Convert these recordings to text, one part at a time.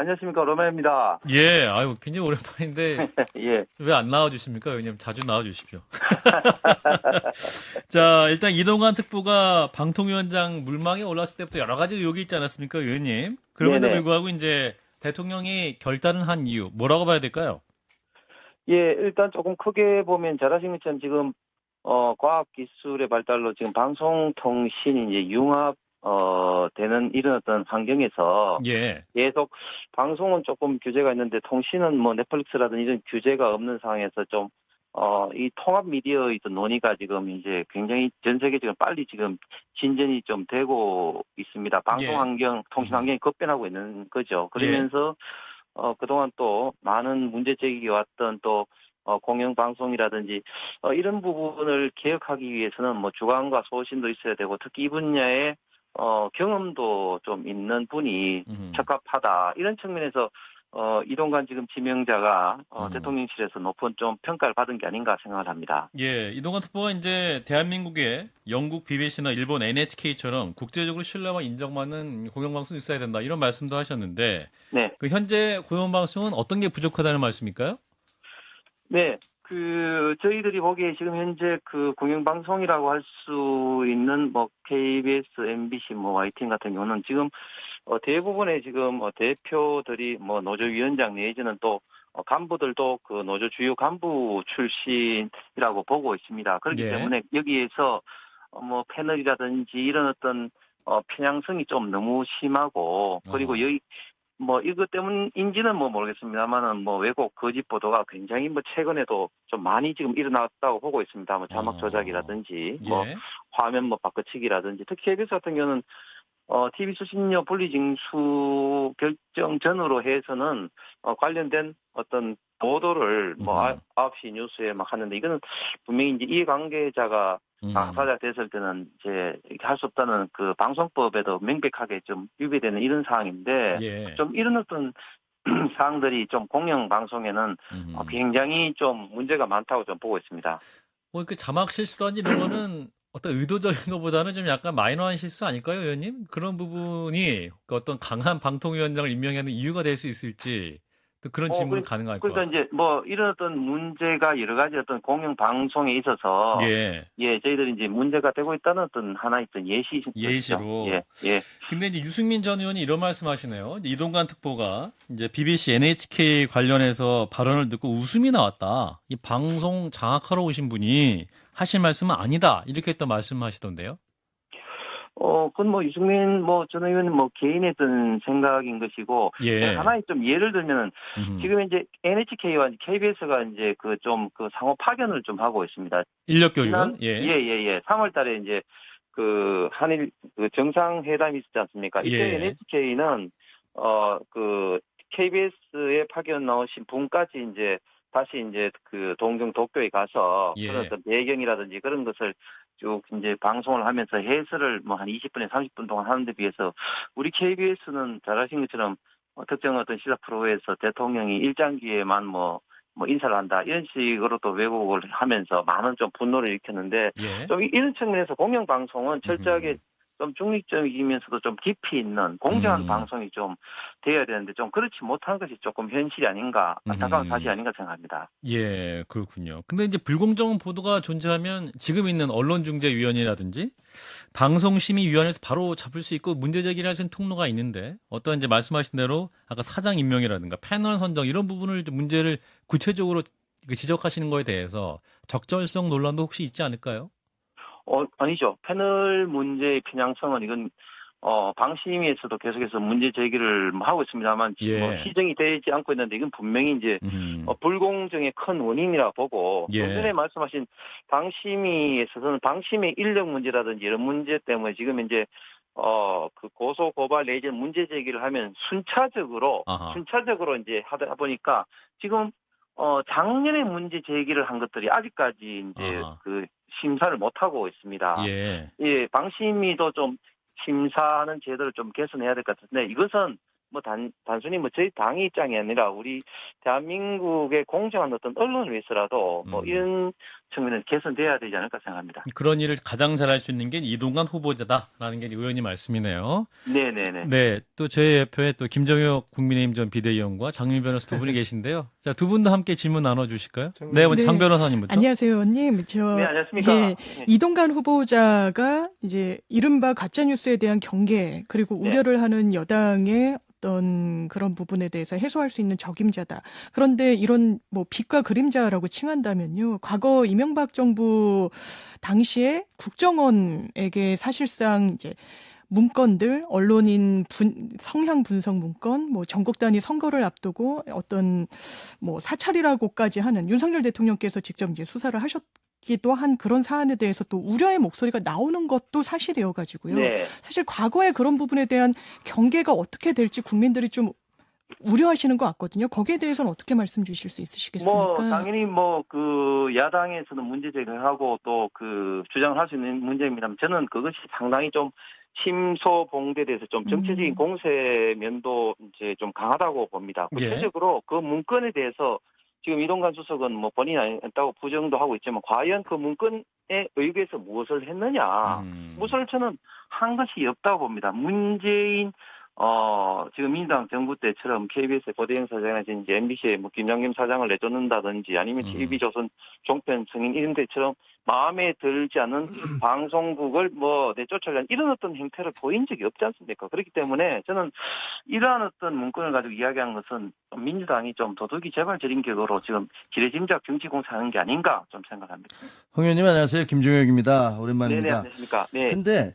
안녕하십니까, 로마입니다. 예, 아유, 굉장히 오랜만인데, 예, 왜 안 나와주십니까? 왜냐면 자주 나와주십시오. 자, 일단 이동관 특보가 방통위원장 물망에 올랐을 때부터 여러 가지 의혹이 있지 않았습니까, 의원님? 그럼에도 네네. 불구하고 이제 대통령이 결단을 한 이유, 뭐라고 봐야 될까요? 예, 일단 조금 크게 보면 잘 아신 것처럼 지금, 과학기술의 발달로 지금 방송통신이 이제 되는 이런 어떤 환경에서 예. 계속 방송은 조금 규제가 있는데 통신은 뭐 넷플릭스라든 이런 규제가 없는 상황에서 좀, 이 통합 미디어의 어떤 논의가 지금 이제 굉장히 전 세계적으로 빨리 지금 진전이 좀 되고 있습니다. 방송 예. 환경, 통신 음. 환경이 급변하고 있는 거죠. 예. 그러면서 그동안 또 많은 문제 제기가 왔던 또, 공영방송이라든지, 이런 부분을 개혁하기 위해서는 뭐 주관과 소신도 있어야 되고, 특히 이 분야에, 경험도 좀 있는 분이 음. 적합하다. 이런 측면에서, 이동관 지금 지명자가, 음. 대통령실에서 높은 좀 평가를 받은 게 아닌가 생각을 합니다. 예, 이동관 특보가 이제 대한민국에 영국 BBC나 일본 NHK처럼 국제적으로 신뢰와 인정받는 공영방송이 있어야 된다. 이런 말씀도 하셨는데, 네. 그 현재 공영방송은 어떤 게 부족하다는 말씀일까요? 네, 저희들이 보기에 지금 현재 그 공영방송이라고 할 수 있는 뭐 KBS, MBC, 뭐 YTN 같은 경우는 지금 대부분의 지금 대표들이 뭐 노조위원장 내지는 또 간부들도 그 노조 주요 간부 출신이라고 보고 있습니다. 그렇기 예. 때문에 여기에서 뭐 패널이라든지 이런 어떤 편향성이 좀 너무 심하고 그리고 어. 여기 뭐 이것 때문인지는 뭐 모르겠습니다만은 뭐 왜곡 거짓 보도가 굉장히 뭐 최근에도 좀 많이 지금 일어났다고 보고 있습니다. 뭐 자막 어. 조작이라든지 뭐 예. 화면 뭐 바꿔치기라든지 특히 KBS 같은 경우는 TV 수신료 분리징수 결정 전으로 해서는 관련된 어떤 보도를 뭐 음. 9시 뉴스에 막 하는데 이거는 분명히 이제 이해관계자가 음. 당사자 됐을 때는 이제 이렇게 할 수 없다는 그 방송법에도 명백하게 좀 위배되는 이런 상황인데 예. 좀 이런 어떤 사항들이 좀 공영 방송에는 음. 굉장히 좀 문제가 많다고 좀 보고 있습니다. 뭐 그 자막 실수라든지 이런 거는 어떤 의도적인 것보다는 좀 약간 마이너한 실수 아닐까요, 의원님? 그런 부분이 그 어떤 강한 방통위원장을 임명하는 이유가 될 수 있을지 또 그런 질문은 가능할 것 그러니까 같습니다. 이제 뭐 이런 어떤 문제가 여러 가지 어떤 공영 방송에 있어서 예. 예, 저희들이 이제 문제가 되고 있다는 어떤 하나의 어떤 예시인 것이죠. 예, 예시로. 예. 근데 이제 유승민 전 의원이 이런 말씀하시네요. 이제 이동관 특보가 이제 BBC, NHK 관련해서 발언을 듣고 웃음이 나왔다. 이 방송 장악하러 오신 분이 하실 말씀은 아니다. 이렇게 또 말씀하시던데요. 그건 뭐 유승민 뭐 전 의원은 뭐 개인의 어떤 생각인 것이고 제가 예. 하나의 좀 예를 들면은 음. 지금 이제 NHK와 KBS가 이제 그 좀 그 상호 파견을 좀 하고 있습니다. 인력 지난 교류. 예. 예예예 3월 달에 이제 그 한일 그 정상회담이 있었지 않습니까? 이때 예. NHK는 그 KBS에 파견 나오신 분까지 이제 다시 이제 그 동경 도쿄에 가서 그런 예. 어떤 배경이라든지 그런 것을 쭉 이제 방송을 하면서 해설을 뭐 한 20분에 30분 동안 하는 데 비해서 우리 KBS는 잘 아신 것처럼 특정 어떤 시사 프로에서 대통령이 일장기에만 뭐 인사를 한다 이런 식으로 또 왜곡을 하면서 많은 좀 분노를 일으켰는데 예. 좀 이런 측면에서 공영방송은 철저하게 음. 좀 중립적이면서도 좀 깊이 있는 공정한 음. 방송이 좀 되어야 되는데 좀 그렇지 못한 것이 조금 현실이 아닌가 안타까운 사실이 음. 아닌가 생각합니다. 예, 그렇군요. 근데 이제 불공정 보도가 존재하면 지금 있는 언론중재위원회라든지 방송심의위원회에서 바로 잡을 수 있고 문제 제기를 할 수 있는 통로가 있는데 어떤 이제 말씀하신 대로 아까 사장 임명이라든가 패널 선정 이런 부분을 좀 문제를 구체적으로 그 지적하시는 거에 대해서 적절성 논란도 혹시 있지 않을까요? 아니죠. 패널 문제의 편향성은 이건 방심위에서도 계속해서 문제 제기를 뭐 하고 있습니다만 뭐 예. 시정이 되지 않고 있는데 이건 분명히 이제 음. 불공정의 큰 원인이라 보고 좀 전에 예. 말씀하신 방심위에 있어서는 방심의 인력 문제라든지 이런 문제 때문에 지금 이제 그 고소 고발 내지는 문제 제기를 하면 아하. 순차적으로 이제 하다 보니까 지금 작년에 문제 제기를 한 것들이 아직까지 이제 아하. 그 심사를 못 하고 있습니다. 예. 예, 방심위도 좀 심사하는 제도를 좀 개선해야 될 것 같은데 이것은 뭐 단순히 뭐 저희 당의 입장이 아니라 우리 대한민국의 공정한 어떤 언론을 위해서라도 뭐 음. 이런 측면에서 개선돼야 되지 않을까 생각합니다. 그런 일을 가장 잘할 수 있는 게 이동관 후보자다라는 게 의원님 말씀이네요. 네네네. 네, 또 저희 옆에 또 김정혁 국민의힘 전 비대위원과 장윤 변호사 두 분이 계신데요. 자, 두 분도 함께 질문 나눠주실까요? 네, 먼저 장 네. 변호사님부터. 안녕하세요, 의원님. 네, 안녕하십니까. 예, 네. 이동관 후보자가 이제 이른바 가짜뉴스에 대한 경계, 그리고 네. 우려를 하는 여당의 어떤 그런 부분에 대해서 해소할 수 있는 적임자다. 그런데 이런 뭐 빛과 그림자라고 칭한다면요. 과거 이명박 정부 당시에 국정원에게 사실상 이제 문건들, 언론인 성향 분석 문건, 뭐 전국 단위 선거를 앞두고 어떤 뭐 사찰이라고까지 하는 윤석열 대통령께서 직접 이제 수사를 하셨기도 한 그런 사안에 대해서 또 우려의 목소리가 나오는 것도 사실이어 가지고요. 네. 사실 과거의 그런 부분에 대한 경계가 어떻게 될지 국민들이 좀 우려하시는 것 같거든요. 거기에 대해서는 어떻게 말씀 주실 수 있으시겠습니까? 당연히 그 야당에서는 문제 제기를 하고 또 그 주장을 할 수 있는 문제입니다. 저는 그것이 상당히 좀 침소봉대돼서 좀 정치적인 공세 면도 이제 좀 강하다고 봅니다. 예. 구체적으로 그 문건에 대해서 지금 이동관 수석은 뭐 본인이 아니었다고 부정도 하고 있지만 과연 그 문건에 의거해서 무엇을 했느냐. 무엇을 저는 한 것이 없다고 봅니다. 문재인 지금 민주당 정부 때처럼 KBS의 거대 행사장에서 이제 MBC에 뭐 김장겸 사장을 내쫓는다든지 아니면 TV조선 종편 승인 이런 데처럼 마음에 들지 않은 방송국을 뭐 내쫓으려는 이런 어떤 행태를 보인 적이 없지 않습니까? 그렇기 때문에 저는 이러한 어떤 문건을 가지고 이야기한 것은 좀 민주당이 좀 도둑이 재발적인 격으로 지금 지레짐작 정치 공세하는 게 아닌가 좀 생각합니다. 홍 의원님 안녕하세요. 김종혁입니다. 네네, 오랜만입니다. 안녕하십니까. 네. 근데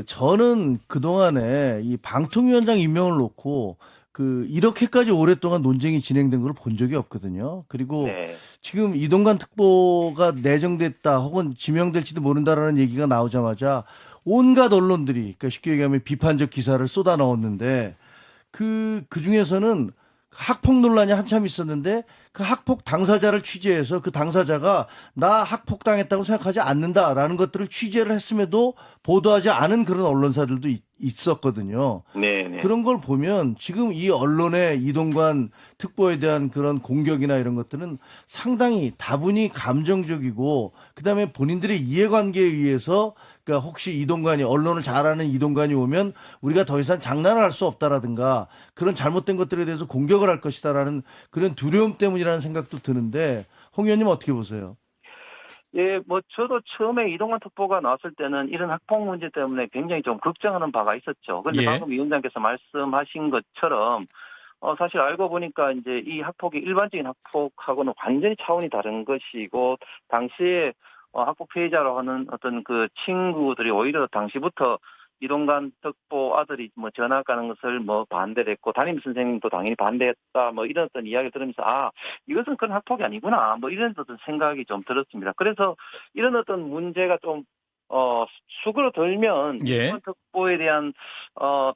저는 그동안에 이 방통위원장 임명을 놓고 이렇게까지 오랫동안 논쟁이 진행된 걸 본 적이 없거든요. 그리고 네. 지금 이동관 특보가 내정됐다 혹은 지명될지도 모른다라는 얘기가 나오자마자 온갖 언론들이, 그러니까 쉽게 얘기하면 비판적 기사를 쏟아 넣었는데 그 중에서는 학폭 논란이 한참 있었는데 그 학폭 당사자를 취재해서 그 당사자가 나 학폭 당했다고 생각하지 않는다라는 것들을 취재를 했음에도 보도하지 않은 그런 언론사들도 있었거든요. 네. 그런 걸 보면 지금 이 언론의 이동관 특보에 대한 그런 공격이나 이런 것들은 상당히 다분히 감정적이고 그다음에 본인들의 이해관계에 의해서, 그러니까 혹시 이동관이, 언론을 잘하는 이동관이 오면 우리가 더 이상 장난을 할 수 없다라든가 그런 잘못된 것들에 대해서 공격을 할 것이다라는 그런 두려움 때문이라는 생각도 드는데 홍 의원님 어떻게 보세요? 예, 뭐 저도 처음에 이동관 특보가 나왔을 때는 이런 학폭 문제 때문에 굉장히 좀 걱정하는 바가 있었죠. 그런데 예. 방금 위원장께서 말씀하신 것처럼 사실 알고 보니까 이제 이 학폭이 일반적인 학폭하고는 완전히 차원이 다른 것이고 당시에 학폭 피해자로 하는 어떤 그 친구들이 오히려 당시부터 이동관 특보 아들이 뭐 전학 가는 것을 뭐 반대를 했고 담임 선생님도 당연히 반대했다 뭐 이런 어떤 이야기를 들으면서 이것은 그런 학폭이 아니구나 뭐 이런 어떤 생각이 좀 들었습니다. 그래서 이런 어떤 문제가 좀 수그러들면 예. 이동관 특보에 대한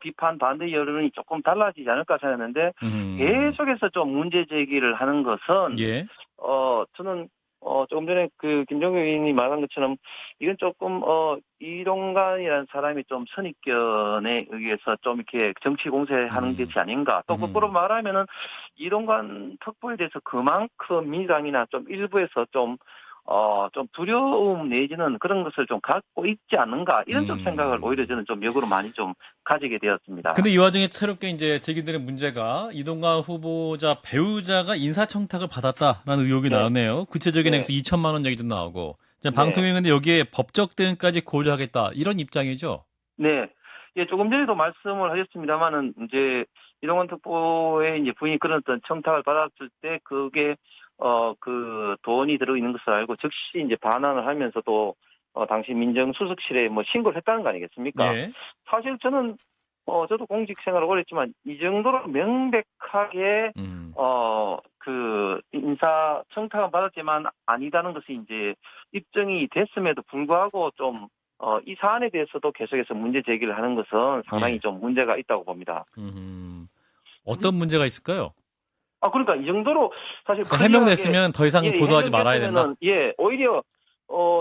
비판 반대 여론이 조금 달라지지 않을까 생각했는데 계속해서 좀 문제 제기를 하는 것은 예. 저는 조금 전에 그 김종규 의원이 말한 것처럼 이건 조금 이동관이라는 사람이 좀 선입견에 의해서 좀 이렇게 정치 공세하는 것이 아닌가. 또 거꾸로 말하면은 이동관 특보에 대해서 그만큼 민주당이나 좀 일부에서 좀 두려움 내지는 그런 것을 좀 갖고 있지 않는가 이런 좀 생각을 오히려 저는 좀 역으로 많이 좀 가지게 되었습니다. 근데 이 와중에 새롭게 이제 제기되는 문제가 이동관 후보자 배우자가 인사청탁을 받았다라는 의혹이 네. 나오네요. 구체적인 네. 액수 2천만 원 얘기도 나오고. 네. 방통위원회인데 여기에 법적 대응까지 고려하겠다 이런 입장이죠. 네. 예, 조금 전에도 말씀을 하셨습니다만은 이제 이동관 특보의 이제 부인이 그런 어떤 청탁을 받았을 때 그게 그 돈이 들어있는 것을 알고 즉시 이제 반환을 하면서도 당시 민정수석실에 뭐 신고를 했다는 거 아니겠습니까? 예. 사실 저는 저도 공직 생활을 오래 했지만 이 정도로 명백하게 그 인사 청탁은 받았지만 아니다는 것이 이제 입증이 됐음에도 불구하고 좀 이 사안에 대해서도 계속해서 문제 제기를 하는 것은 상당히 예. 좀 문제가 있다고 봅니다. 어떤 문제가 있을까요? 그러니까 이 정도로 사실 그러니까 해명됐으면 더 이상 보도하지 말아야 된다. 예, 오히려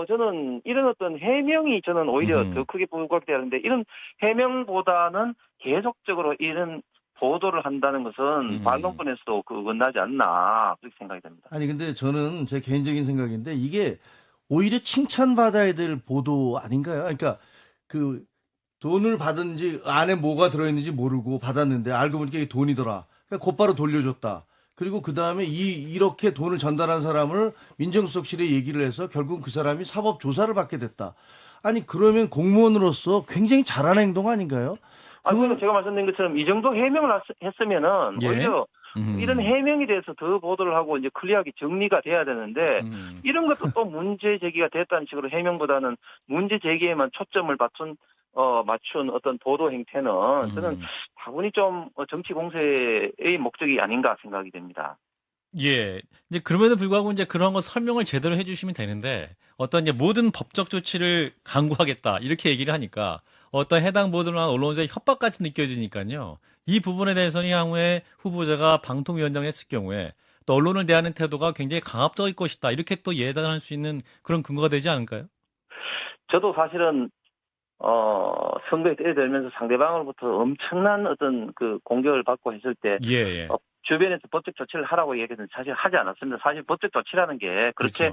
저는 이런 어떤 해명이 저는 오히려 더 크게 부각되는데 이런 해명보다는 계속적으로 이런 보도를 한다는 것은 반론권에서도 어긋나지 않나 그렇게 생각이 됩니다. 아니 근데 저는 제 개인적인 생각인데 이게 오히려 칭찬받아야 될 보도 아닌가요? 그러니까 그 돈을 받은지 안에 뭐가 들어있는지 모르고 받았는데 알고 보니까 이게 돈이더라. 그러니까 곧바로 돌려줬다. 그리고 그 다음에 이렇게 돈을 전달한 사람을 민정수석실에 얘기를 해서 결국 그 사람이 사법 조사를 받게 됐다. 아니 그러면 공무원으로서 굉장히 잘하는 행동 아닌가요? 그건 제가 말씀드린 것처럼 이 정도 해명을 했으면은 예. 오히려 이런 해명에 대해서 더 보도를 하고 이제 클리어하게 정리가 돼야 되는데 이런 것도 또 문제 제기가 됐다는 식으로 해명보다는 문제 제기에만 초점을 맞춘 어떤 보도 행태는 저는 다분히 좀 정치 공세의 목적이 아닌가 생각이 됩니다. 예. 이제 그럼에도 불구하고 이제 그런 거 설명을 제대로 해주시면 되는데 어떤 이제 모든 법적 조치를 강구하겠다 이렇게 얘기를 하니까 어떤 해당 보도나 언론사의 협박같이 느껴지니까요. 이 부분에 대해서는 향후에 후보자가 방통위원장을 했을 경우에 또 언론을 대하는 태도가 굉장히 강압적일 것이다 이렇게 또 예단할 수 있는 그런 근거가 되지 않을까요? 저도 사실은 선거에 때려들면서 상대방으로부터 엄청난 어떤 그 공격을 받고 했을 때 예, 예. 주변에서 법적 조치를 하라고 얘기해서 사실 하지 않았습니다. 사실 법적 조치라는 게 그렇게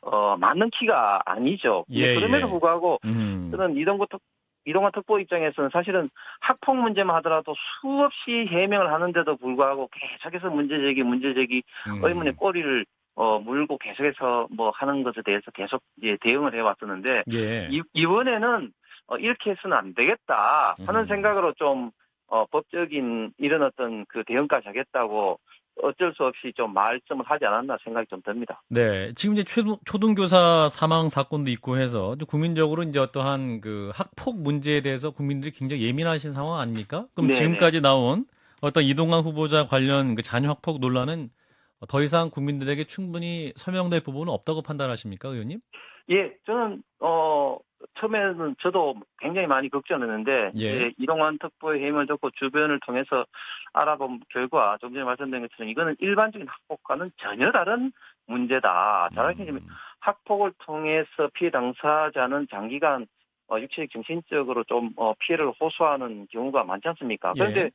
그렇죠. 맞는 키가 아니죠. 예, 그럼에도 예. 불구하고 저는 이동관 특보 입장에서는 사실은 학폭 문제만 하더라도 수없이 해명을 하는데도 불구하고 계속해서 문제 제기 의문의 꼬리를 물고 계속해서 뭐 하는 것에 대해서 계속 이제 대응을 해왔었는데 예. 이번에는 이렇게 해서는 안 되겠다 하는 생각으로 좀 법적인 이런 어떤 그 대응까지 하겠다고 어쩔 수 없이 좀 말씀을 하지 않았나 생각이 좀 듭니다. 네, 지금 이제 초등교사 사망 사건도 있고 해서 국민적으로 이제 어떠한 그 학폭 문제에 대해서 국민들이 굉장히 예민하신 상황 아닙니까? 그럼 네네. 지금까지 나온 어떤 이동관 후보자 관련 그 자녀 학폭 논란은 더 이상 국민들에게 충분히 설명될 부분은 없다고 판단하십니까, 의원님? 예, 저는 처음에는 저도 굉장히 많이 걱정했는데 예. 이제 이동관 특보의 해임을 듣고 주변을 통해서 알아본 결과 좀 전에 말씀드린 것처럼 이거는 일반적인 학폭과는 전혀 다른 문제다. 잘 아시겠지만 학폭을 통해서 피해 당사자는 장기간 육체적, 정신적으로 좀 피해를 호소하는 경우가 많지 않습니까? 그런데 예.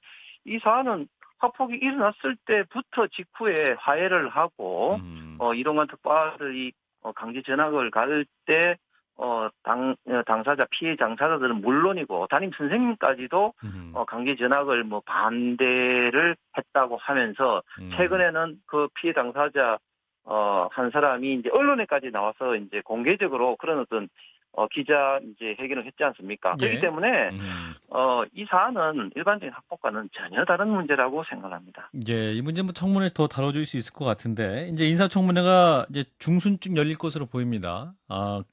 이 사안은 학폭이 일어났을 때부터 직후에 화해를 하고 이동관 특보들이 강제 전학을 갈 때 당사자 피해 당사자들은 물론이고 담임 선생님까지도 강제 전학을 뭐 반대를 했다고 하면서 최근에는 그 피해 당사자 한 사람이 이제 언론에까지 나와서 이제 공개적으로 그런 어떤 기자 이제 회견을 했지 않습니까? 예. 그렇기 때문에 이 사안은 일반적인 학폭과는 전혀 다른 문제라고 생각합니다. 예, 이 문제는 뭐 청문회에서 더 다뤄줄 수 있을 것 같은데 이제 인사청문회가 이제 중순쯤 열릴 것으로 보입니다.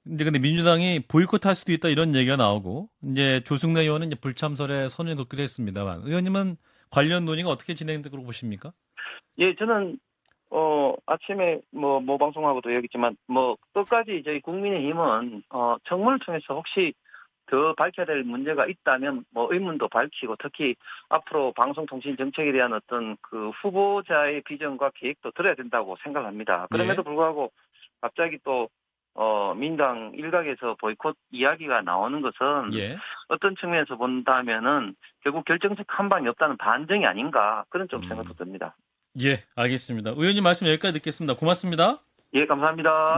이제 근데 민주당이 보이콧할 수도 있다 이런 얘기가 나오고 이제 조승래 의원은 이제 불참설에 선을 긋기로 했습니다만 의원님은 관련 논의가 어떻게 진행되고 보십니까? 예, 저는 아침에 뭐 방송하고도 얘기했지만 끝까지 저희 국민의힘은 청문을 통해서 혹시 더 밝혀야 될 문제가 있다면 의문도 밝히고 특히 앞으로 방송통신 정책에 대한 어떤 그 후보자의 비전과 계획도 들어야 된다고 생각합니다. 그럼에도 불구하고 갑자기 또 민당 일각에서 보이콧 이야기가 나오는 것은 예. 어떤 측면에서 본다면은 결국 결정적 한방이 없다는 반증이 아닌가 그런 좀 생각도 듭니다. 예, 알겠습니다. 의원님 말씀 여기까지 듣겠습니다. 고맙습니다. 예, 감사합니다.